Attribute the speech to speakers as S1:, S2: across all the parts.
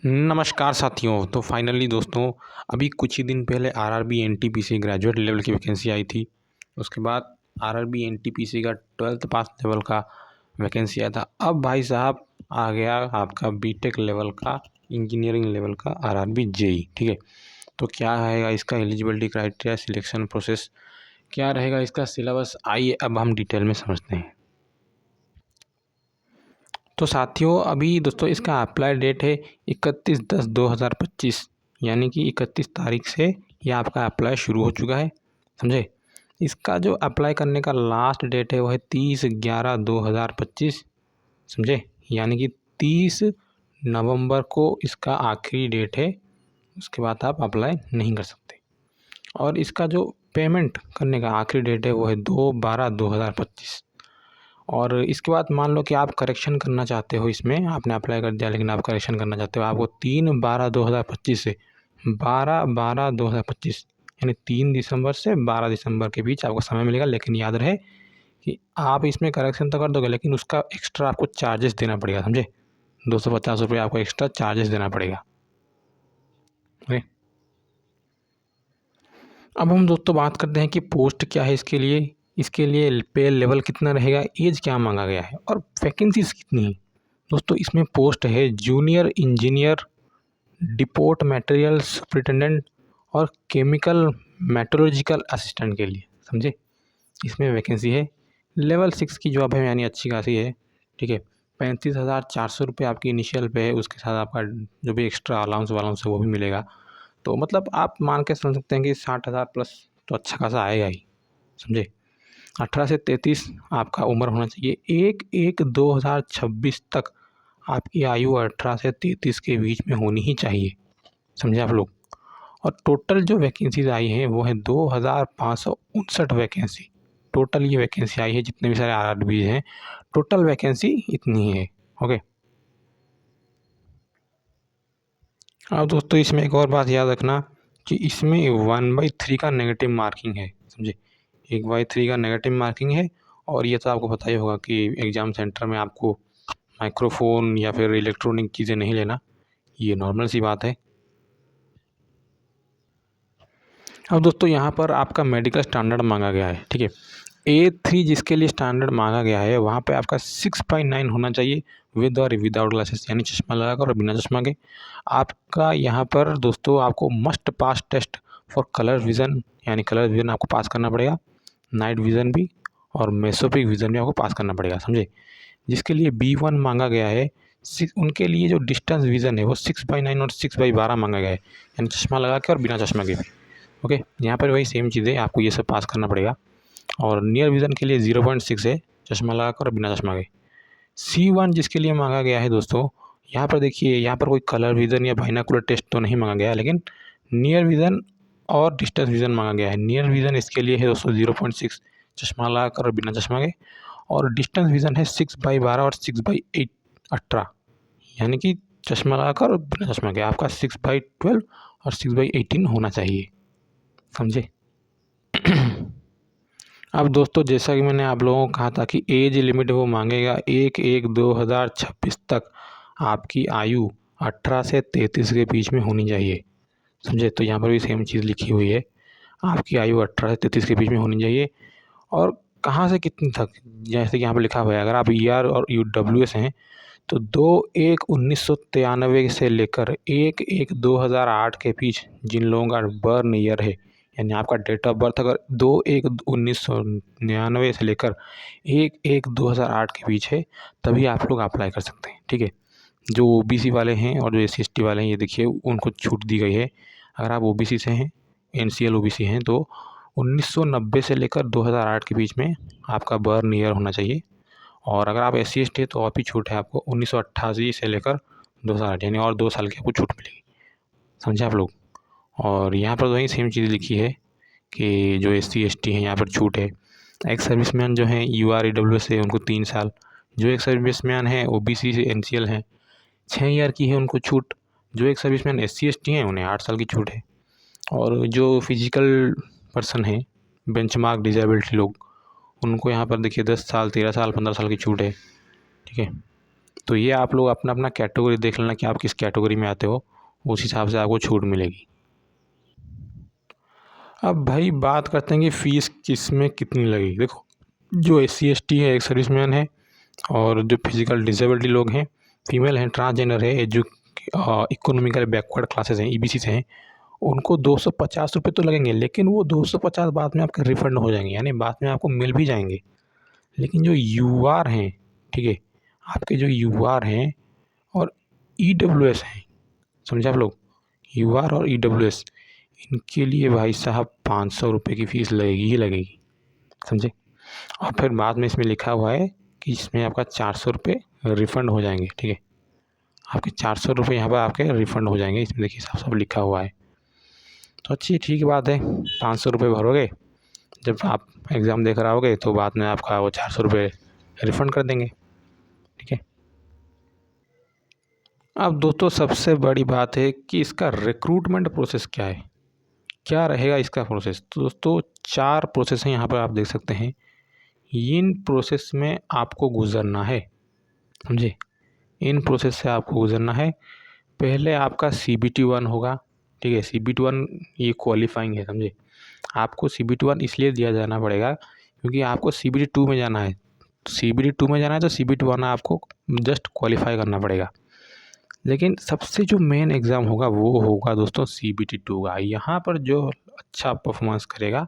S1: नमस्कार साथियों। तो फाइनली दोस्तों, अभी कुछ ही दिन पहले आरआरबी एनटीपीसी ग्रेजुएट लेवल की वैकेंसी आई थी। उसके बाद आरआरबी एनटीपीसी का 12th पास लेवल का वैकेंसी आया था। अब भाई साहब आ गया आपका बीटेक लेवल का, इंजीनियरिंग लेवल का आरआरबी जेई। ठीक है, तो क्या रहेगा इसका एलिजिबिलिटी क्राइटेरिया, सिलेक्शन प्रोसेस क्या रहेगा, इसका सिलेबस, आइए अब हम डिटेल में समझते हैं। तो साथियों, अभी दोस्तों इसका अप्लाई डेट है 31/10/2025, यानी कि 31 तारीख से ये आपका अप्लाई शुरू हो चुका है। समझे? इसका जो अप्लाई करने का लास्ट डेट है वो है 30/11/2025। समझे? यानी कि 30 नवंबर को इसका आखिरी डेट है। उसके बाद आप अप्लाई नहीं कर सकते। और इसका जो पेमेंट करने का आखिरी डेट है वो है 2/12/2025। और इसके बाद मान लो कि आप करेक्शन करना चाहते हो, इसमें आपने अप्लाई कर दिया लेकिन आप करेक्शन करना चाहते हो, आपको 3/12/2025 से 12/12/2025 यानी 3 दिसंबर से 12 दिसंबर के बीच आपको समय मिलेगा। लेकिन याद रहे कि आप इसमें करेक्शन तो कर दोगे लेकिन उसका एक्स्ट्रा आपको चार्जेस देना पड़ेगा। समझे? 250 रुपये आपको एक्स्ट्रा चार्जेस देना पड़ेगा। ओके, अब हम दोस्तों बात करते हैं कि पोस्ट क्या है इसके लिए पे लेवल कितना रहेगा, एज क्या मांगा गया है और वैकेंसीज कितनी है। दोस्तों इसमें पोस्ट है junior engineer, depot material superintendent और केमिकल मेट्रोलॉजिकल असिस्टेंट के लिए। समझे? इसमें वैकेंसी है। लेवल 6 की जॉब है, यानी अच्छी खासी है। ठीक है, 35,400 रुपये आपकी इनिशियल पे है। उसके साथ आपका जो भी एक्स्ट्रा अलाउंस वालाउंस है वो भी मिलेगा। तो मतलब आप मान के समझ सकते हैं कि 60,000 प्लस तो अच्छा खासा आएगा ही। समझे? 18 से 33 आपका उम्र होना चाहिए। 1/1/2026 तक आपकी आयु 18 से 33 के बीच में होनी ही चाहिए। समझे आप लोग? और टोटल जो वैकेंसीज आई हैं वो है 2559 वैकेंसी। टोटल ये वैकेंसी आई है, जितने भी सारे आरआरबी हैं टोटल वैकेंसी इतनी है। ओके, अब दोस्तों इसमें एक और बात याद रखना कि इसमें 1/3 का नेगेटिव मार्किंग है। समझे? 1/3 का नेगेटिव मार्किंग है। और ये तो आपको पता ही होगा कि एग्ज़ाम सेंटर में आपको माइक्रोफोन या फिर इलेक्ट्रॉनिक चीज़ें नहीं लेना, ये नॉर्मल सी बात है। अब दोस्तों यहाँ पर आपका मेडिकल स्टैंडर्ड मांगा गया है। ठीक है, A3 जिसके लिए स्टैंडर्ड मांगा गया है वहाँ पे आपका 6/9 होना चाहिए, विद और विदाउट ग्लासेस, यानी चश्मा लगाकर और बिना चश्मा के। आपका यहाँ पर दोस्तों आपको must pass test for colour vision, यानी कलर विज़न आपको पास करना पड़ेगा, नाइट विज़न भी और मेसोपिक विज़न भी आपको पास करना पड़ेगा। समझे? जिसके लिए B1 मांगा गया है, उनके लिए जो डिस्टेंस विज़न है वो 6/9 और 6/12 मांगा गया है, यानी चश्मा लगा के और बिना चश्मा के भी। ओके, यहाँ पर वही सेम चीज़ है, आपको ये सब पास करना पड़ेगा। और नियर विज़न के लिए 0.6 है, चश्मा लगाकर और बिना चश्मा के। C1 जिसके लिए मांगा गया है दोस्तों, यहाँ पर देखिए, यहाँ पर कोई कलर विज़न या बाइनोकुलर टेस्ट तो नहीं मांगा गया है, लेकिन नियर विज़न और डिस्टेंस विज़न मांगा गया है। नियर विज़न इसके लिए है दोस्तों 0.6, चश्मा लगाकर और बिना चश्मा के। और डिस्टेंस विज़न है 6/12 और 6/18, यानी कि चश्मा लगाकर और बिना चश्मा के। आपका 6/12 और 6/18 होना चाहिए। समझे? अब दोस्तों जैसा कि मैंने आप लोगों को कहा था कि एज लिमिट वो मांगेगा 1/1/2026 तक आपकी आयु 18 से 33 के बीच में होनी चाहिए। समझे? तो यहाँ पर भी सेम चीज़ लिखी हुई है, आपकी आयु 18 से 33 के बीच में होनी चाहिए। और कहाँ से कितनी तक, जैसे कि यहाँ पर लिखा हुआ है, अगर आप ER और UWS हैं तो 2/1/1993 से लेकर 1/1/2008 के बीच जिन लोगों का बर्न ईयर है, यानी आपका डेट ऑफ बर्थ अगर 2/1/1999 से लेकर 1/1/2008 के बीच है, तभी आप लोग अप्लाई कर सकते हैं। ठीक है, जो OBC वाले हैं और जो SC/ST वाले हैं, ये देखिए उनको छूट दी गई है। अगर आप OBC से हैं, NCL OBC हैं, तो 1990 से लेकर 2008 के बीच में आपका बर्न ईयर होना चाहिए। और अगर आप SC/ST है तो और भी छूट है आपको, 1988 से लेकर 2008, यानी और 2 साल की आपको छूट मिलेगी। समझे आप लोग? और यहाँ पर वही सेम चीज़ लिखी है कि जो SC/ST हैं यहाँ पर छूट है। एक्स सर्विसमैन जो हैं UR EWS से उनको 3 साल, जो एक सर्विसमैन हैं OBC से NCL हैं 6 ईयर की है उनको छूट, जो एक सर्विसमैन SC/ST हैं उन्हें 8 साल की छूट है। और जो फिजिकल पर्सन हैं, बेंचमार्क डिजेबिलिटी लोग, उनको यहाँ पर देखिए 10 साल, 13 साल, 15 साल की छूट है। ठीक है, तो ये आप लोग अपना अपना कैटेगरी देख लेना कि आप किस कैटेगरी में आते हो, उस हिसाब से आपको छूट मिलेगी। अब भाई बात करते हैं कि फ़ीस किसमें कितनी लगेगी। देखो, जो SC ST है, एक सर्विसमैन है, और जो फिजिकल डिसेबिलिटी लोग हैं, फीमेल हैं, ट्रांसजेंडर है, इकोनॉमिकल बैकवर्ड क्लासेस हैं, EBC से हैं, उनको 250 रुपये तो लगेंगे, लेकिन वो 250 बाद में आपके रिफ़ंड हो जाएंगे, यानी बाद में आपको मिल भी जाएंगे। लेकिन जो UR हैं, ठीक है, आपके जो UR हैं और EWS हैं, समझे आप लोग, UR और EWS, इनके लिए भाई साहब 500 रुपये की फ़ीस लगेगी ही लगेगी, समझे। और फिर बाद में इसमें लिखा हुआ है कि इसमें आपका 400 रुपये रिफ़ंड हो जाएंगे, ठीक है, आपके 400 रुपये यहाँ पर आपके रिफ़ंड हो जाएंगे, इसमें देखिए साफ साफ लिखा हुआ है। तो अच्छी ठीक बात है, 500 रुपये भरोगे, जब आप एग्ज़ाम देकर आओगे तो बाद में आपका वो 400 रुपये रिफ़ंड कर देंगे, ठीक है। अब दोस्तों सबसे बड़ी बात है कि इसका रिक्रूटमेंट प्रोसेस क्या है, क्या रहेगा इसका प्रोसेस। तो दोस्तों 4 प्रोसेस हैं यहाँ पर, आप देख सकते हैं। इन प्रोसेस में आपको गुजरना है, समझे, इन प्रोसेस से आपको गुजरना है। पहले आपका CBT 1 होगा, ठीक है, CBT 1 ये क्वालिफाइंग है, समझे। आपको CBT 1 इसलिए दिया जाना पड़ेगा क्योंकि आपको CBT 2 में जाना है। CBT 2 में जाना है तो CBT 1 आपको जस्ट क्वालिफाई करना पड़ेगा। लेकिन सबसे जो मेन एग्ज़ाम होगा वो होगा दोस्तों CBT 2 का। यहाँ पर जो अच्छा परफॉर्मेंस करेगा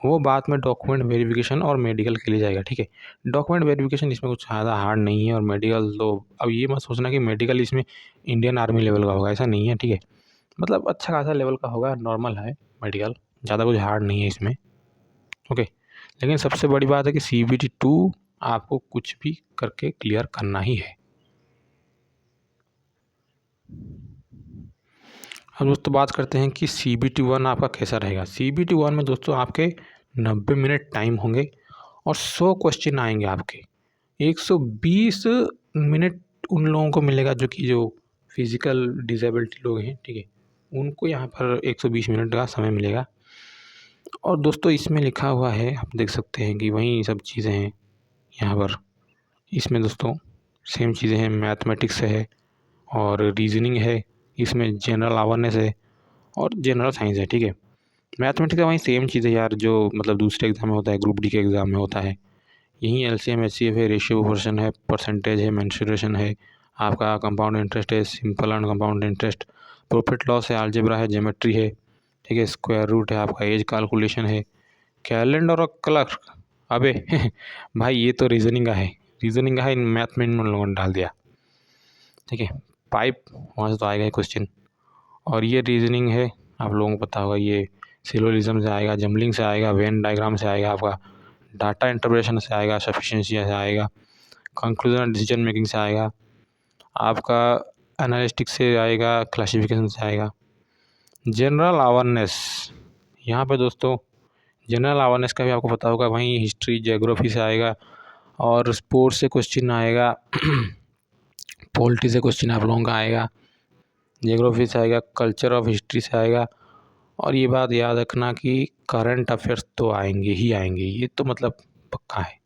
S1: वो बाद में डॉक्यूमेंट वेरिफिकेशन और मेडिकल के लिए जाएगा, ठीक है। डॉक्यूमेंट वेरिफिकेशन इसमें कुछ ज़्यादा हार्ड नहीं है, और मेडिकल तो अब ये मत सोचना कि मेडिकल इसमें इंडियन आर्मी लेवल का होगा, ऐसा नहीं है, ठीक है। मतलब अच्छा खासा लेवल का होगा, नॉर्मल है मेडिकल, ज़्यादा कुछ हार्ड नहीं है इसमें, ओके। लेकिन सबसे बड़ी बात है कि CBT 2 आपको कुछ भी करके क्लियर करना ही है। अब दोस्तों बात करते हैं कि CBT 1 आपका कैसा रहेगा। CBT 1 में दोस्तों आपके 90 मिनट टाइम होंगे और 100 क्वेश्चन आएंगे आपके। 120 मिनट उन लोगों को मिलेगा जो फिजिकल डिसेबिलिटी लोग हैं, ठीक है, उनको यहाँ पर 120 मिनट का समय मिलेगा। और दोस्तों इसमें लिखा हुआ है, आप देख सकते हैं कि वही सब चीज़ें हैं यहाँ पर। इसमें दोस्तों सेम चीज़ें हैं, मैथमेटिक्स है और रीजनिंग है, इसमें जनरल अवेयरनेस है और जनरल साइंस है, ठीक है। मैथमेटिक्स का वही सेम चीज़ है यार, जो मतलब दूसरे एग्ज़ाम में होता है, ग्रुप डी के एग्ज़ाम में होता है। यहीं LCM HCF है, रेशियो प्रोपोर्शन है, परसेंटेज है, मेंसुरेशन है, आपका कंपाउंड इंटरेस्ट है, simple and compound interest, profit loss है, अलजेब्रा है, ज्योमेट्री है, ठीक है, स्क्वायर रूट है, आपका एज कैलकुलेशन है, कैलेंडर और क्लर्क। अबे भाई ये तो रीजनिंग का है, रीजनिंग का है, मैथ में इन लोगों ने डाल दिया, ठीक है। पाइप वहाँ से तो आएगा ही क्वेश्चन। और ये रीजनिंग है, आप लोगों को पता होगा, ये सिलोजिज्म से आएगा, जम्बलिंग से आएगा, वेन डायग्राम से आएगा, आपका डाटा इंटरप्रेशन से आएगा, सफिशिएंसी से आएगा, कंक्लूजन डिसीजन मेकिंग से आएगा, आपका एनालिस्टिक्स से आएगा, क्लासिफिकेशन से आएगा। जनरल अवेयरनेस, यहाँ पे दोस्तों जनरल अवेयरनेस का भी आपको पता होगा, वहीं हिस्ट्री ज्योग्राफी से आएगा, और स्पोर्ट्स से क्वेश्चन आएगा पॉलिटी से क्वेश्चन आप लोगों का आएगा, ज्योग्राफी से आएगा, कल्चर ऑफ हिस्ट्री से आएगा। और ये बात याद रखना कि करंट अफेयर्स तो आएंगे ही आएंगे, ये तो मतलब पक्का है।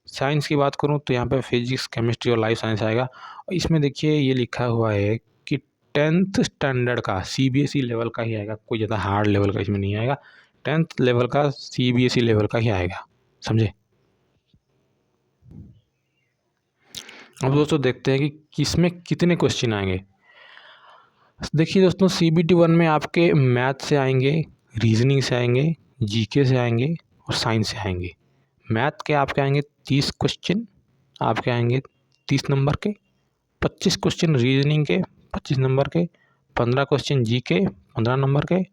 S1: साइंस की बात करूँ तो यहाँ पे फिजिक्स, केमिस्ट्री और लाइफ साइंस आएगा। और इसमें देखिए ये लिखा हुआ है कि 10th स्टैंडर्ड का CBSE लेवल का ही आएगा, कोई ज़्यादा हार्ड लेवल का इसमें नहीं आएगा, 10th लेवल का CBSE लेवल का ही आएगा, समझे। अब दोस्तों देखते हैं कि इसमें कितने क्वेश्चन आएंगे। देखिए दोस्तों CBT 1 में आपके मैथ से आएंगे, रीजनिंग से आएंगे, GK से आएंगे और साइंस से आएंगे। मैथ के आपके आएंगे 30 क्वेश्चन, आपके आएंगे 30 नंबर के, 25 क्वेश्चन रीजनिंग के 25 नंबर के, 15 क्वेश्चन GK 15 नंबर के,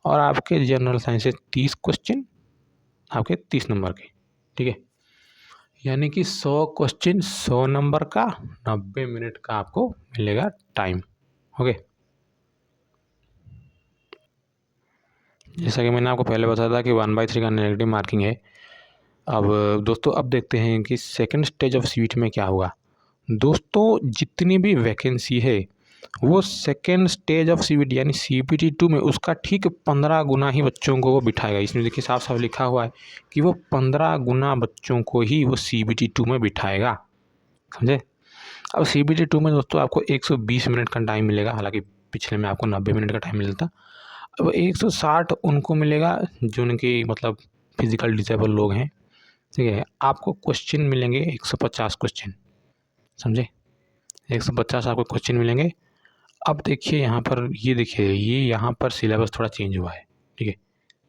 S1: और आपके जनरल साइंस से 30 क्वेश्चन आपके 30 नंबर के, ठीक है। यानी कि 100 क्वेश्चन 100 नंबर का, 90 मिनट का आपको मिलेगा टाइम, ओके। जैसा कि मैंने आपको पहले बताया था कि 1/3 का नेगेटिव मार्किंग है। अब दोस्तों अब देखते हैं कि सेकंड स्टेज ऑफ CBT में क्या होगा। दोस्तों जितनी भी वैकेंसी है वो सेकंड स्टेज ऑफ CBT यानी CBT 2 में उसका ठीक 15 गुना ही बच्चों को वो बिठाएगा। इसमें देखिए साफ साफ लिखा हुआ है कि वो 15 गुना बच्चों को ही वो CBT 2 में बिठाएगा, समझे। अब CBT 2 में दोस्तों आपको 120 मिनट का टाइम मिलेगा, हालांकि पिछले में आपको 90 मिनट का टाइम मिलता। अब 160 उनको मिलेगा जो उनकी मतलब फिजिकल डिसेबल लोग हैं, ठीक है। आपको क्वेश्चन मिलेंगे 150 क्वेश्चन, समझे, 150 आपको क्वेश्चन मिलेंगे। अब देखिए यहाँ पर, ये देखिए ये यहाँ पर सिलेबस थोड़ा चेंज हुआ है, ठीक है,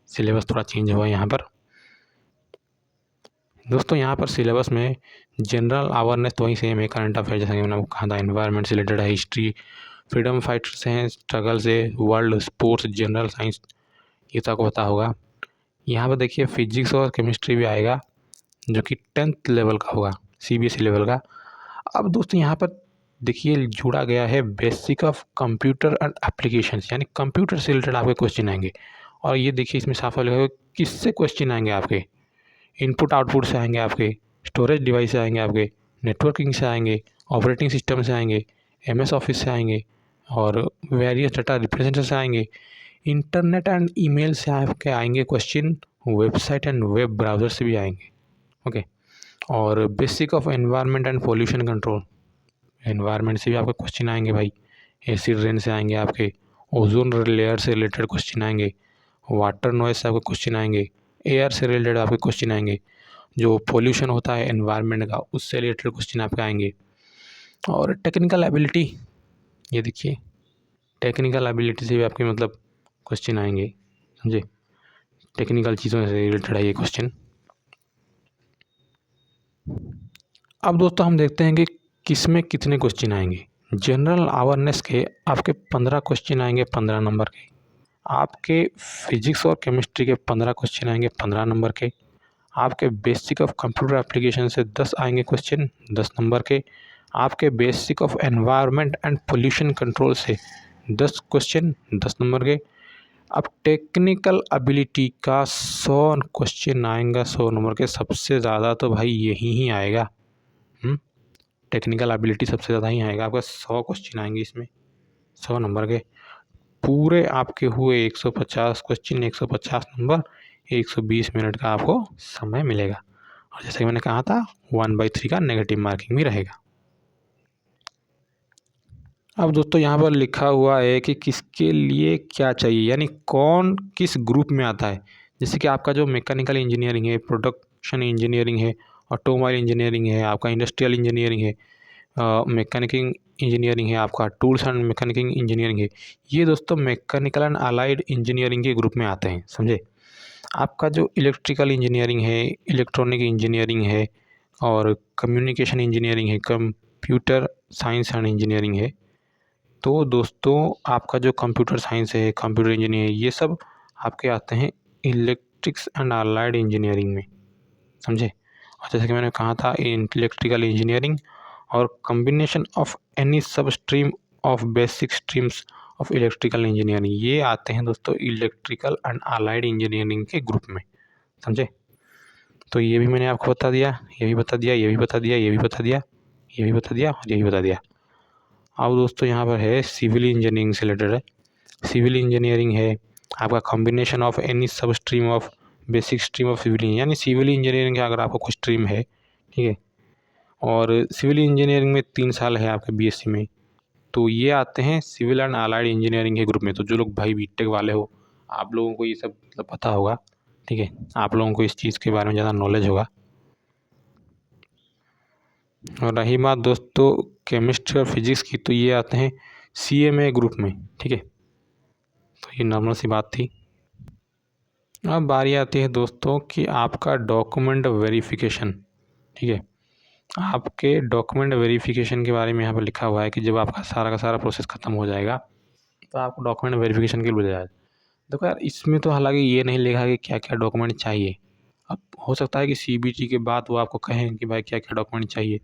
S1: सिलेबस थोड़ा चेंज हुआ है यहाँ पर दोस्तों। यहाँ पर सिलेबस में जनरल अवेयरनेस तो वही सेम है, करंट अफेयर जैसा कि मैंने आपको कहा था, एनवायरनमेंट से रिलेटेड है, हिस्ट्री, फ्रीडम फाइटर्स हैं, स्ट्रगल से, वर्ल्ड स्पोर्ट्स, जनरल साइंस, ये तो आपको पता होगा। यहाँ पर देखिए फिजिक्स और केमिस्ट्री भी आएगा जो कि 10th लेवल का होगा, CBSE लेवल का। अब दोस्तों यहाँ पर देखिए जुड़ा गया है basic of computer and applications, यानी कंप्यूटर से रिलेटेड आपके क्वेश्चन आएंगे। और ये देखिए इसमें साफ लिखा है किससे क्वेश्चन आएंगे आपके, इनपुट आउटपुट से आएंगे आपके, स्टोरेज डिवाइस से आएंगे आपके, नेटवर्किंग से आएंगे, ऑपरेटिंग सिस्टम से आएंगे, MS ऑफिस से आएंगे, और वेरियस डाटा रिप्रेजेंटेशन से आएंगे, इंटरनेट एंड ईमेल से आपके आएंगे question, website and web browser से भी आएंगे, ओके। और basic of environment and pollution control, environment से भी आपके क्वेश्चन आएंगे भाई, एसिड रेन से आएंगे आपके, ओजोन लेयर से रिलेटेड क्वेश्चन आएंगे, वाटर नॉइज से आपके क्वेश्चन आएंगे, एयर से रिलेटेड आपके क्वेश्चन आएंगे, जो पोल्यूशन होता है एनवायरनमेंट का उससे रिलेटेड क्वेश्चन आपके आएंगे। और टेक्निकल एबिलिटी, ये देखिए टेक्निकल एबिलिटी से भी आपके मतलब क्वेश्चन आएंगे, समझे, टेक्निकल चीज़ों से रिलेटेड है ये क्वेश्चन। अब दोस्तों हम देखते हैं कि किस में कितने क्वेश्चन आएंगे। जनरल अवेयरनेस के आपके 15 क्वेश्चन आएंगे 15 नंबर के, आपके फिजिक्स और केमिस्ट्री के 15 क्वेश्चन आएंगे 15 नंबर के, आपके बेसिक ऑफ कंप्यूटर एप्लीकेशन से 10 आएंगे क्वेश्चन 10 नंबर के, आपके basic of environment and pollution control से 10 क्वेश्चन 10 नंबर के। अब टेक्निकल एबिलिटी का 100 क्वेश्चन आएंगा 100 नंबर के, सबसे ज़्यादा तो भाई यही ही आएगा, टेक्निकल एबिलिटी सबसे ज़्यादा ही आएगा, आपका 100 क्वेश्चन आएंगे इसमें 100 नंबर के। पूरे आपके हुए 150 क्वेश्चन 150 नंबर, 120 मिनट का आपको समय मिलेगा। और जैसे कि मैंने कहा था 1/3 का नेगेटिव मार्किंग भी रहेगा। अब दोस्तों यहाँ पर लिखा हुआ है कि किसके लिए क्या चाहिए, यानी कौन किस ग्रुप में आता है। जैसे कि आपका जो मैकेनिकल इंजीनियरिंग है, प्रोडक्शन इंजीनियरिंग है, ऑटोमोबाइल इंजीनियरिंग है, आपका इंडस्ट्रियल इंजीनियरिंग है, मैकेनिकिंग इंजीनियरिंग है, आपका टूल्स एंड मैकेनिकिंग इंजीनियरिंग है, ये दोस्तों मैकेनिकल एंड अलाइड इंजीनियरिंग के ग्रुप में आते हैं, समझे। आपका जो इलेक्ट्रिकल इंजीनियरिंग है, इलेक्ट्रॉनिक इंजीनियरिंग है, और कम्युनिकेशन इंजीनियरिंग है, कंप्यूटर साइंस एंड इंजीनियरिंग है, तो दोस्तों आपका जो कंप्यूटर साइंस है, कंप्यूटर इंजीनियरिंग है, ये सब आपके आते हैं इलेक्ट्रिक्स एंड अलाइड इंजीनियरिंग में, समझे। और जैसे कि मैंने कहा था इलेक्ट्रिकल इंजीनियरिंग और combination of any sub stream of basic streams of electrical engineering, ये आते हैं दोस्तों इलेक्ट्रिकल एंड अलाइड इंजीनियरिंग के ग्रुप में, समझे। तो ये भी मैंने आपको बता दिया, ये भी बता दिया, ये भी बता दिया, ये भी बता दिया, ये भी बता दिया और ये भी बता दिया। अब दोस्तों यहाँ पर है सिविल इंजीनियरिंग से रिलेटेड है, सिविल इंजीनियरिंग है आपका combination of any sub stream of basic stream of civil, यानी सिविल इंजीनियरिंग का अगर आपको कुछ स्ट्रीम है, ठीक है, और सिविल इंजीनियरिंग में 3 साल है आपके BSc में, तो ये आते हैं सिविल एंड अलाइड इंजीनियरिंग के ग्रुप में। तो जो लोग भाई बीटेक वाले हो, आप लोगों को ये सब मतलब पता होगा, ठीक है, आप लोगों को इस चीज़ के बारे में ज़्यादा नॉलेज होगा। और रही बात दोस्तों केमिस्ट्री और फिजिक्स की, तो ये आते हैं CMA ग्रुप में, ठीक है, तो ये नॉर्मल सी बात थी। अब बारी आती है दोस्तों कि आपका डॉक्यूमेंट वेरिफिकेशन, ठीक है, आपके डॉक्यूमेंट वेरिफिकेशन के बारे में यहाँ पर लिखा हुआ है कि जब आपका सारा का सारा प्रोसेस ख़त्म हो जाएगा तो आपको डॉक्यूमेंट वेरिफिकेशन के लिए बुलाया जाए। देखो यार इसमें तो हालांकि ये नहीं लिखा कि क्या क्या डॉक्यूमेंट चाहिए। अब हो सकता है कि CBT के बाद वो आपको कहें कि भाई क्या क्या डॉक्यूमेंट चाहिए,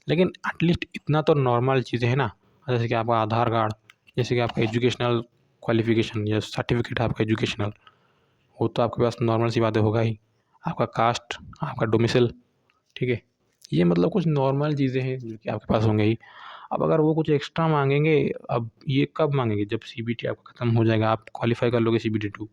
S1: लेकिन एटलीस्ट इतना तो नॉर्मल चीज़ें हैं ना, जैसे कि आपका आधार कार्ड, जैसे कि आपका एजुकेशनल क्वालिफिकेशन या सर्टिफिकेट आपका एजुकेशनल, वो तो आपके पास नॉर्मल सी बातें होगा ही, आपका कास्ट, आपका डोमिसल, ठीक है, ये मतलब कुछ नॉर्मल चीज़ें हैं जो कि आपके पास होंगे ही। अब अगर वो कुछ एक्स्ट्रा मांगेंगे, अब ये कब मांगेंगे, जब CBT आपका ख़त्म हो जाएगा, आप क्वालिफाई कर लोगे CBT 2,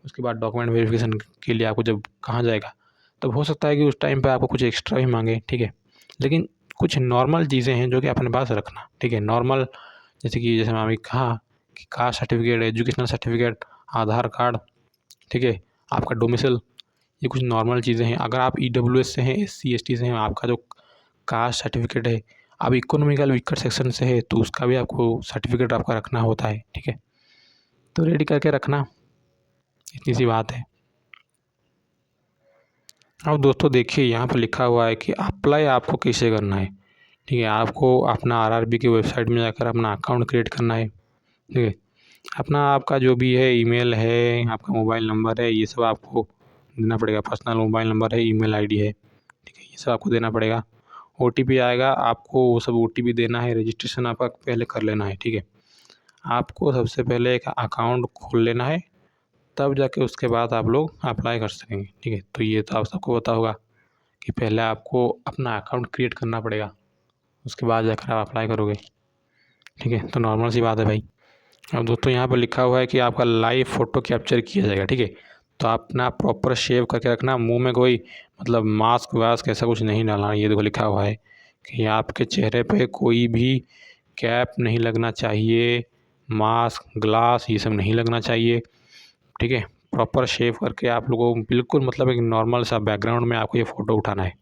S1: उसके बाद डॉक्यूमेंट वेरिफिकेशन के लिए आपको जब कहा जाएगा, तब हो सकता है कि उस टाइम पे आपको कुछ एक्स्ट्रा भी मांगे, ठीक है। लेकिन कुछ नॉर्मल चीज़ें हैं जो कि अपने पास रखना, ठीक है। नॉर्मल जैसे मैंने अभी कहा कि कास्ट सर्टिफिकेट, एजुकेशनल सर्टिफिकेट, आधार कार्ड, ठीक है, आपका डोमिसाइल, ये कुछ नॉर्मल चीज़ें हैं। अगर आप ईडब्ल्यूएस से हैं, एससी एसटी से हैं, आपका जो कास्ट सर्टिफिकेट है, आप इकोनॉमिकल वीकर सेक्शन से है तो उसका भी आपको सर्टिफिकेट आपका रखना होता है, ठीक है। तो रेडी करके रखना, इतनी सी बात है। अब दोस्तों देखिए यहाँ पर लिखा हुआ है कि अप्लाई आपको कैसे करना है, ठीक है। आपको अपना आरआरबी की वेबसाइट में जाकर अपना अकाउंट क्रिएट करना है, ठीक है। अपना आपका जो भी है ईमेल है, आपका मोबाइल नंबर है, ये सब आपको देना पड़ेगा। पर्सनल मोबाइल नंबर है, ईमेल आईडी है, ठीक है, ये सब आपको देना पड़ेगा। ओटीपी आएगा, आपको वो सब ओटीपी देना है। रजिस्ट्रेशन आपका पहले कर लेना है, ठीक है। आपको सबसे पहले एक अकाउंट खोल लेना है, तब जाके उसके बाद आप लोग अप्लाई कर सकेंगे, ठीक है। तो ये तो आप सबको पता होगा कि पहले आपको अपना अकाउंट क्रिएट करना पड़ेगा, उसके बाद जाकर आप अप्लाई करोगे, ठीक है। तो नॉर्मल सी बात है भाई। अब दोस्तों यहाँ पर लिखा हुआ है कि आपका लाइव फ़ोटो कैप्चर किया जाएगा, ठीक है। तो आप अपना प्रॉपर शेव करके रखना, मुंह में कोई मतलब मास्क वास्क ऐसा कुछ नहीं डालना। ये देखो लिखा हुआ है कि आपके चेहरे पे कोई भी कैप नहीं लगना चाहिए, मास्क, ग्लास ये सब नहीं लगना चाहिए, ठीक है। प्रॉपर शेव करके आप लोगों को बिल्कुल मतलब एक नॉर्मल सा बैकग्राउंड में आपको ये फ़ोटो उठाना है,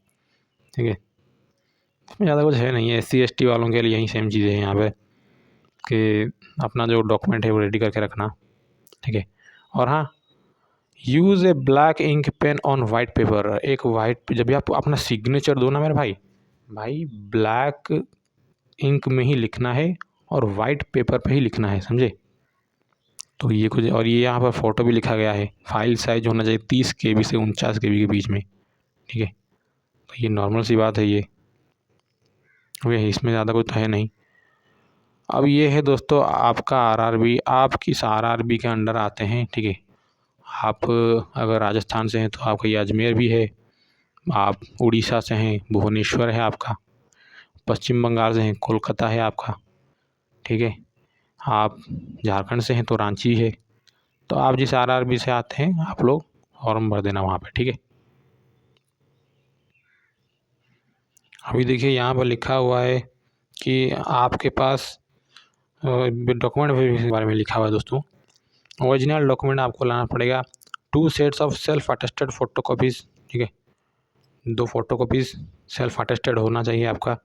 S1: ठीक है। इसमें ज़्यादा कुछ है नहीं है, एससी एसटी वालों के लिए यही सेम चीज़ें हैं यहाँ पे कि अपना जो डॉक्यूमेंट है वो रेडी करके रखना, ठीक है। और हाँ, use a black ink pen on white paper. एक वाइट जब भी आप अपना सिग्नेचर दो ना मेरे भाई, ब्लैक इंक में ही लिखना है और वाइट पेपर पे ही लिखना है, समझे। तो ये कुछ, और ये यहाँ पर फ़ोटो भी लिखा गया है, फाइल साइज होना चाहिए 30 KB से 49 KB के बीच में, ठीक है। तो ये नॉर्मल सी बात है ये, वे इसमें ज़्यादा कुछ तो है नहीं। अब ये है दोस्तों आपका आरआरबी, आप किस आरआरबी के अंडर आते हैं, ठीक है। आप अगर राजस्थान से हैं तो आपका ये अजमेर भी है, आप उड़ीसा से हैं भुवनेश्वर है आपका, पश्चिम बंगाल से हैं कोलकाता है आपका, ठीक है। आप झारखंड से हैं तो रांची है। तो आप जिस आरआरबी से आते हैं आप लोग फॉर्म भर देना वहाँ पे, ठीक है। अभी देखिए यहाँ पर लिखा हुआ है कि आपके पास डॉक्यूमेंट वेरिफिकेशन के बारे में लिखा हुआ है दोस्तों। ओरिजिनल डॉक्यूमेंट आपको लाना पड़ेगा, 2 सेट्स ऑफ सेल्फ अटेस्टेड फ़ोटोकॉपीज़, ठीक है। 2 फ़ोटोकॉपीज़ सेल्फ अटेस्टेड होना चाहिए आपका।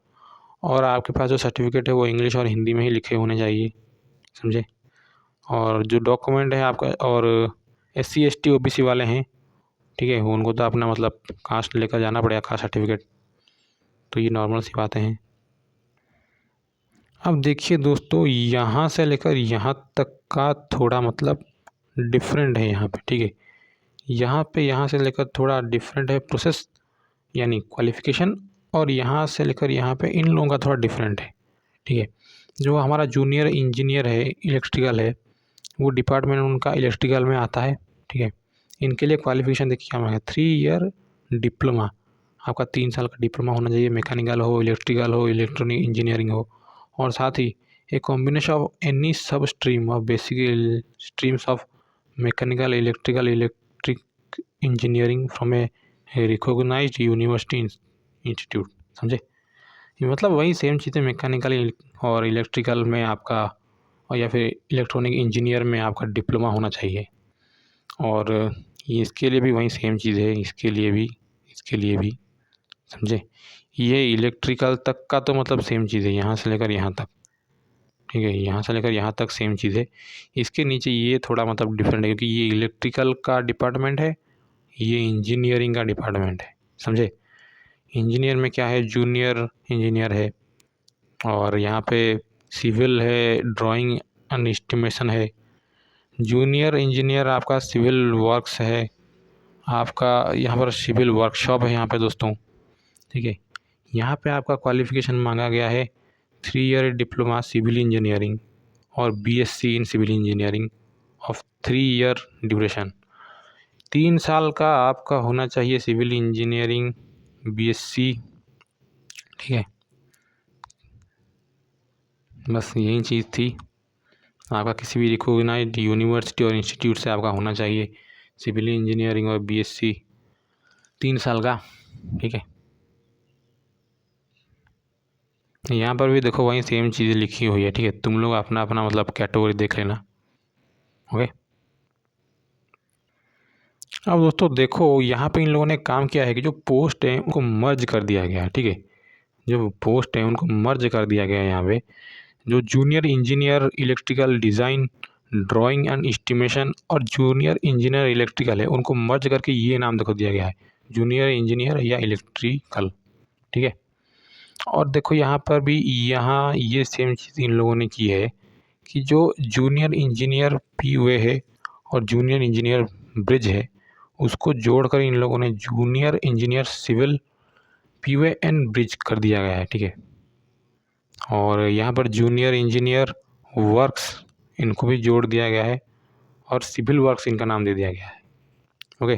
S1: और आपके पास जो सर्टिफिकेट है वो इंग्लिश और हिंदी में ही लिखे होने चाहिए, समझे। और जो डॉक्यूमेंट है आपका, और एससी एसटी ओबीसी वाले हैं, ठीक है, उनको तो अपना मतलब कास्ट लेकर जाना पड़ेगा, कास्ट सर्टिफिकेट। तो ये नॉर्मल सी बातें हैं। अब देखिए दोस्तों यहाँ से लेकर यहाँ तक का थोड़ा मतलब डिफरेंट है यहाँ पे, ठीक है। यहाँ से लेकर थोड़ा डिफरेंट है प्रोसेस, यानी क्वालिफ़िकेशन, और यहाँ से लेकर यहाँ पे इन लोगों का थोड़ा डिफरेंट है, ठीक है। जो हमारा जूनियर इंजीनियर है इलेक्ट्रिकल है, वो डिपार्टमेंट उनका इलेक्ट्रिकल में आता है, ठीक है। इनके लिए क्वालिफ़िकेशन देखिए क्या मांगा, 3 ईयर डिप्लोमा, आपका 3 साल का डिप्लोमा होना चाहिए, मैकेनिकल हो, इलेक्ट्रिकल हो, इलेक्ट्रॉनिक इंजीनियरिंग हो। और साथ ही a combination of any sub stream of basic streams of mechanical, electrical, electric engineering from a recognised university institute, समझे। ये मतलब वही सेम चीज़ें मैकेनिकल और इलेक्ट्रिकल में आपका, और या फिर इलेक्ट्रॉनिक इंजीनियर में आपका डिप्लोमा होना चाहिए। और ये इसके लिए भी वही सेम चीज़ है, इसके लिए भी, इसके लिए भी, समझे। ये इलेक्ट्रिकल तक का तो मतलब सेम चीज़ है, यहाँ से लेकर यहाँ तक, ठीक है। यहाँ से लेकर यहाँ तक सेम चीज़ है। इसके नीचे ये थोड़ा मतलब डिफरेंट है, क्योंकि ये इलेक्ट्रिकल का डिपार्टमेंट है, ये इंजीनियरिंग का डिपार्टमेंट है, समझे। इंजीनियर में क्या है, जूनियर इंजीनियर है, और यहाँ पे सिविल है, ड्राइंग एंड एस्टिमेशन है। जूनियर इंजीनियर आपका सिविल वर्क्स है, आपका यहाँ पर सिविल वर्कशॉप है यहाँ पे दोस्तों, ठीक है। यहाँ पे आपका क्वालिफ़िकेशन मांगा गया है 3 ईयर डिप्लोमा सिविल इंजीनियरिंग और BSc in civil engineering of 3 year duration. 3 साल का आपका होना चाहिए सिविल इंजीनियरिंग बीएससी, ठीक है। बस यही चीज़ थी, आपका किसी भी रिकॉग्नाइज्ड यूनिवर्सिटी और इंस्टीट्यूट से आपका होना चाहिए सिविल इंजीनियरिंग और बीएससी 3 साल का, ठीक है। यहाँ पर भी देखो वही सेम चीज़ लिखी हुई है, ठीक है। तुम लोग अपना अपना मतलब कैटेगरी देख लेना। ओके। अब दोस्तों देखो यहाँ पे इन लोगों ने काम किया है कि जो पोस्ट है उनको मर्ज कर दिया गया है, ठीक है। जो पोस्ट है उनको मर्ज कर दिया गया है यहाँ पे। जो junior engineer electrical design, drawing and estimation और जूनियर इंजीनियर इलेक्ट्रिकल है, उनको मर्ज करके ये नाम देखो दिया गया है, जूनियर इंजीनियर या इलेक्ट्रिकल, ठीक है। और देखो यहाँ पर भी यहाँ ये सेम चीज़ इन लोगों ने की है कि जो जूनियर इंजीनियर पीवे है और जूनियर इंजीनियर ब्रिज है, उसको जोड़कर इन लोगों ने जूनियर इंजीनियर सिविल पीवे एंड ब्रिज कर दिया गया है, ठीक है। और यहाँ पर जूनियर इंजीनियर वर्क्स इनको भी जोड़ दिया गया है और सिविल वर्क्स इनका नाम दे दिया गया है। ओके,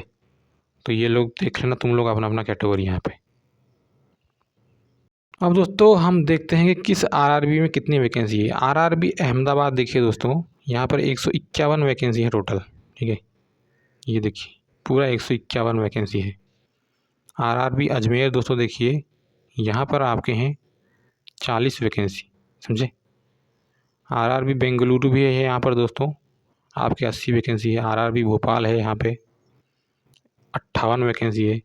S1: तो ये लोग देख लेना तुम लोग अपना अपना कैटेगरी यहाँ पे। अब दोस्तों हम देखते हैं कि किस आरआरबी में कितनी वैकेंसी है। आरआरबी अहमदाबाद देखिए दोस्तों, यहाँ पर 151 वैकेंसी है टोटल, ठीक है। ये देखिए पूरा 151 वैकेंसी है। आरआरबी अजमेर दोस्तों देखिए, यहाँ पर आपके हैं 40 वैकेंसी, समझे। आरआरबी बेंगलुरु भी है यहाँ पर दोस्तों, आपके 80 वैकेंसी है। आरआरबी भोपाल है, यहाँ पे 58 वैकेंसी है।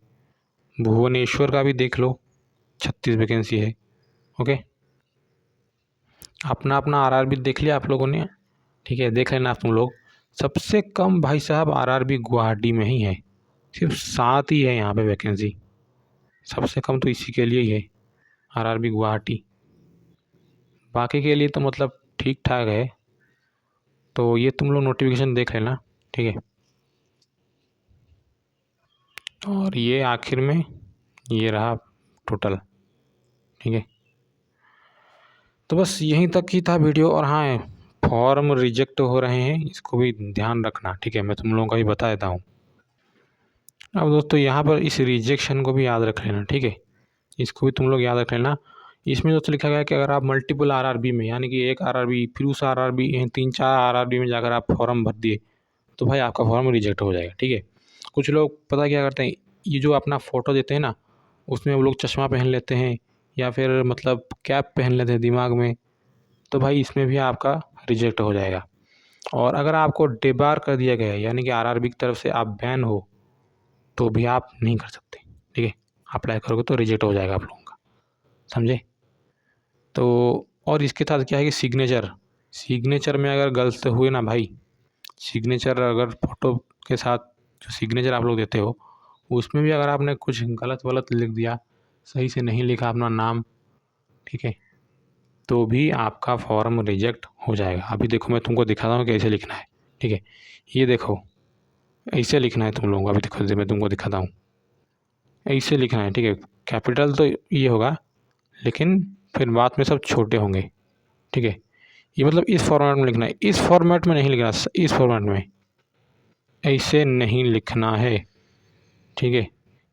S1: भुवनेश्वर का भी देख लो, 36 वैकेंसी है। ओके, अपना अपना आरआरबी देख लिया आप लोगों ने, ठीक है। देख लेना तुम लोग। सबसे कम भाई साहब आरआरबी गुवाहाटी में ही है, सिर्फ 7 ही है यहाँ पे वैकेंसी। सबसे कम तो इसी के लिए ही है, आरआरबी गुवाहाटी। बाकी के लिए तो मतलब ठीक ठाक है। तो ये तुम लोग नोटिफिकेशन देख लेना, ठीक है। और ये आखिर में ये रहा टोटल, ठीक है। तो बस यहीं तक ही था वीडियो। और हाँ, फॉर्म रिजेक्ट हो रहे हैं, इसको भी ध्यान रखना, ठीक है। मैं तुम लोगों का भी बता देता हूँ। अब दोस्तों यहाँ पर इस रिजेक्शन को भी याद रख लेना, ठीक है। इसको भी तुम लोग याद रख लेना। इसमें दोस्तों लिखा गया है कि अगर आप मल्टीपल आरआरबी में, यानी कि एक आरआरबी फिर उस आरआरबी 3-4 आरआरबी में जाकर आप फॉर्म भर दिए, तो भाई आपका फॉर्म रिजेक्ट हो जाएगा, ठीक है। कुछ लोग पता क्या करते हैं, ये जो अपना फ़ोटो देते हैं ना, उसमें वो लोग चश्मा पहन लेते हैं या फिर मतलब कैप पहन लेते हैं दिमाग में, तो भाई इसमें भी आपका रिजेक्ट हो जाएगा। और अगर आपको डिबार कर दिया गया है, यानी कि आरआरबी की तरफ से आप बैन हो, तो भी आप नहीं कर सकते, ठीक है। अप्लाई करोगे तो रिजेक्ट हो जाएगा आप लोगों का, समझे। तो और इसके साथ क्या है कि सिग्नेचर में अगर गलत हुए ना भाई, सिग्नेचर अगर फ़ोटो के साथ जो सिग्नेचर आप लोग देते हो, उसमें भी अगर आपने कुछ गलत वलत लिख दिया, सही से नहीं लिखा अपना नाम, ठीक है, तो भी आपका फॉर्म रिजेक्ट हो जाएगा। अभी देखो मैं तुमको दिखाता हूँ कैसे लिखना है, ठीक है। ये देखो ऐसे लिखना है तुम लोगों को, अभी देखो मैं तुमको दिखाता हूँ, ऐसे लिखना है, ठीक है। कैपिटल तो ये होगा, लेकिन फिर बाद में सब छोटे होंगे, ठीक है। ये मतलब इस फॉर्मेट में लिखना है, इस फॉर्मेट में नहीं लिखना, इस फॉर्मेट में ऐसे नहीं लिखना है, ठीक है।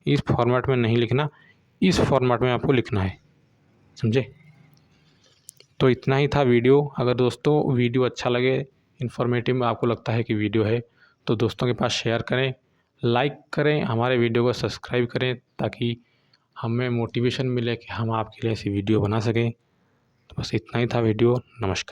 S1: इस फॉर्मेट में नहीं लिखना, इस फॉर्मेट में आपको लिखना है, समझे। तो इतना ही था वीडियो। अगर दोस्तों वीडियो अच्छा लगे, इन्फॉर्मेटिव आपको लगता है कि वीडियो है, तो दोस्तों के पास शेयर करें, लाइक करें, हमारे वीडियो को सब्सक्राइब करें, ताकि हमें मोटिवेशन मिले कि हम आपके लिए ऐसी वीडियो बना सकें। तो बस इतना ही था वीडियो। नमस्कार।